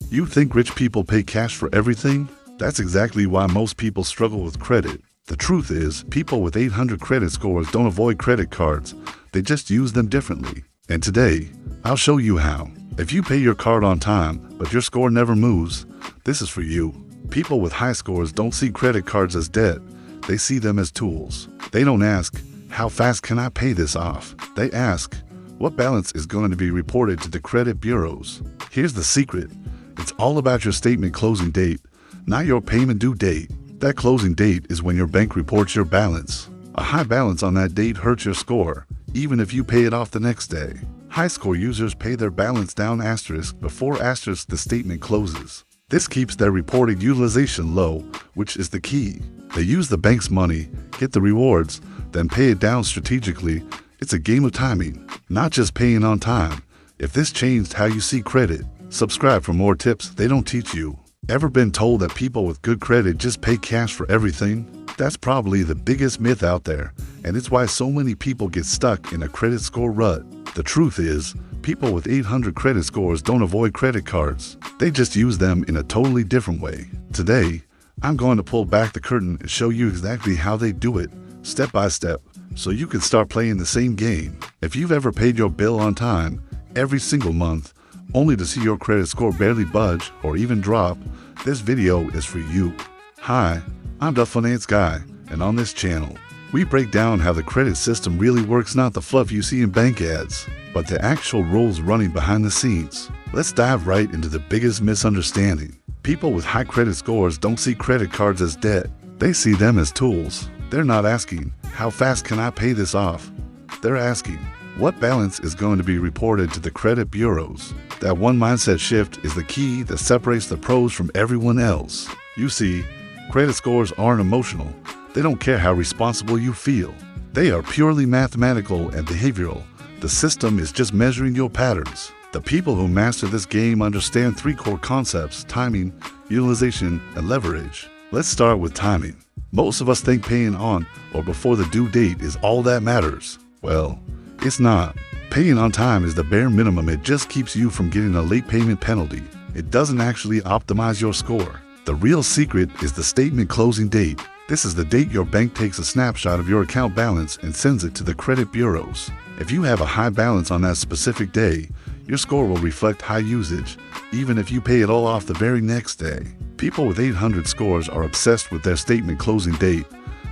You think rich people pay cash for everything? That's exactly why most people struggle with credit. The truth is, people with 800 credit scores don't avoid credit cards, they just use them differently. And today, I'll show you how. If you pay your card on time, but your score never moves, this is for you. People with high scores don't see credit cards as debt, they see them as tools. They don't ask, how fast can I pay this off? They ask, what balance is going to be reported to the credit bureaus? Here's the secret. It's all about your statement closing date, not your payment due date. That closing date is when your bank reports your balance. A high balance on that date hurts your score, even if you pay it off the next day. High score users pay their balance down asterisk before asterisk the statement closes. This keeps their reported utilization low, which is the key. They use the bank's money, get the rewards, then pay it down strategically. It's a game of timing, not just paying on time. If this changed how you see credit, subscribe for more tips they don't teach you. Ever been told that people with good credit just pay cash for everything? That's probably the biggest myth out there, and it's why so many people get stuck in a credit score rut. The truth is, people with 800 credit scores don't avoid credit cards. They just use them in a totally different way. Today, I'm going to pull back the curtain and show you exactly how they do it, step by step, so you can start playing the same game. If you've ever paid your bill on time, every single month, only to see your credit score barely budge or even drop, this video is for you. Hi, I'm the Finance Guy, and on this channel, we break down how the credit system really works, not the fluff you see in bank ads, but the actual rules running behind the scenes. Let's dive right into the biggest misunderstanding. People with high credit scores don't see credit cards as debt. They see them as tools. They're not asking, how fast can I pay this off? They're asking, what balance is going to be reported to the credit bureaus? That one mindset shift is the key that separates the pros from everyone else. You see, credit scores aren't emotional. They don't care how responsible you feel. They are purely mathematical and behavioral. The system is just measuring your patterns. The people who master this game understand three core concepts: timing, utilization, and leverage. Let's start with timing. Most of us think paying on or before the due date is all that matters. Well, it's not. Paying on time is the bare minimum. It just keeps you from getting a late payment penalty. It doesn't actually optimize your score. The real secret is the statement closing date. This is the date your bank takes a snapshot of your account balance and sends it to the credit bureaus. If you have a high balance on that specific day, your score will reflect high usage, even if you pay it all off the very next day. People with 800 scores are obsessed with their statement closing date,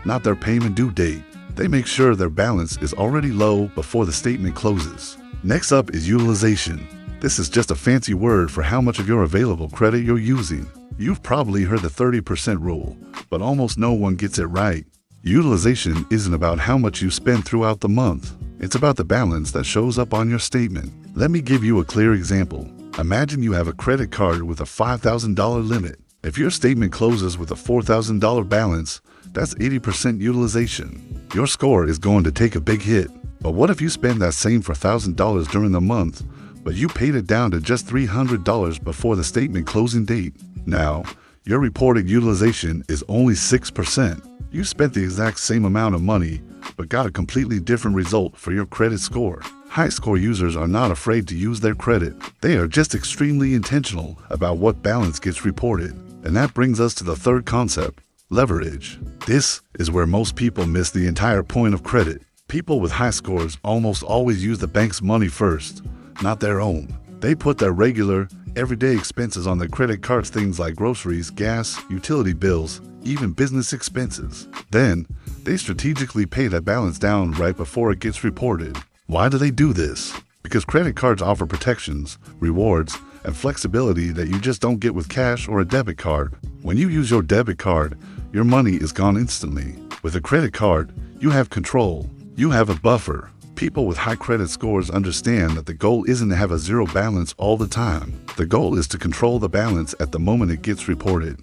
not their payment due date. They make sure their balance is already low before the statement closes. Next up is utilization. This is just a fancy word for how much of your available credit you're using. You've probably heard the 30% rule, but almost no one gets it right. Utilization isn't about how much you spend throughout the month. It's about the balance that shows up on your statement. Let me give you a clear example. Imagine you have a credit card with a $5,000 limit. If your statement closes with a $4,000 balance, that's 80% utilization. Your score is going to take a big hit. But what if you spend that same $4,000 during the month, but you paid it down to just $300 before the statement closing date? Now, your reported utilization is only 6%. You spent the exact same amount of money, but got a completely different result for your credit score. High score users are not afraid to use their credit. They are just extremely intentional about what balance gets reported. And that brings us to the third concept, leverage. This is where most people miss the entire point of credit. People with high scores almost always use the bank's money first, not their own. They put their regular, everyday expenses on their credit cards, things like groceries, gas, utility bills, even business expenses. Then, they strategically pay that balance down right before it gets reported. Why do they do this? Because credit cards offer protections, rewards, and flexibility that you just don't get with cash or a debit card. When you use your debit card, your money is gone instantly. With a credit card, you have control. You have a buffer. People with high credit scores understand that the goal isn't to have a zero balance all the time. The goal is to control the balance at the moment it gets reported.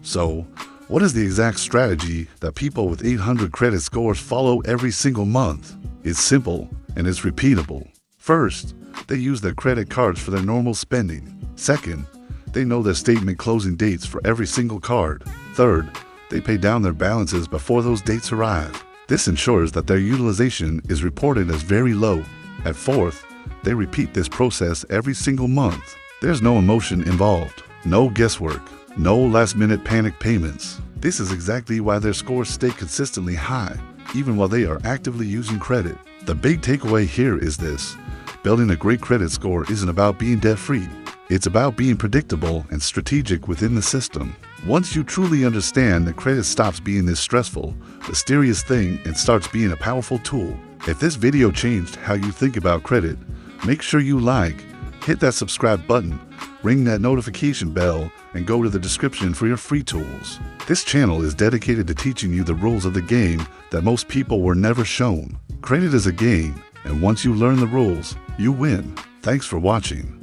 So, what is the exact strategy that people with 800 credit scores follow every single month? It's simple and it's repeatable. First, they use their credit cards for their normal spending. Second, they know their statement closing dates for every single card. Third, they pay down their balances before those dates arrive. This ensures that their utilization is reported as very low. And fourth, They repeat this process every single month. There's no emotion involved, no guesswork, no last-minute panic payments. This is exactly why their scores stay consistently high, even while they are actively using credit. The big takeaway here is this: building a great credit score isn't about being debt-free. It's about being predictable and strategic within the system. Once you truly understand that credit stops being this stressful, mysterious thing and starts being a powerful tool. If this video changed how you think about credit, make sure you like, hit that subscribe button, ring that notification bell, and go to the description for your free tools. This channel is dedicated to teaching you the rules of the game that most people were never shown. Credit is a game, and once you learn the rules, you win. Thanks for watching.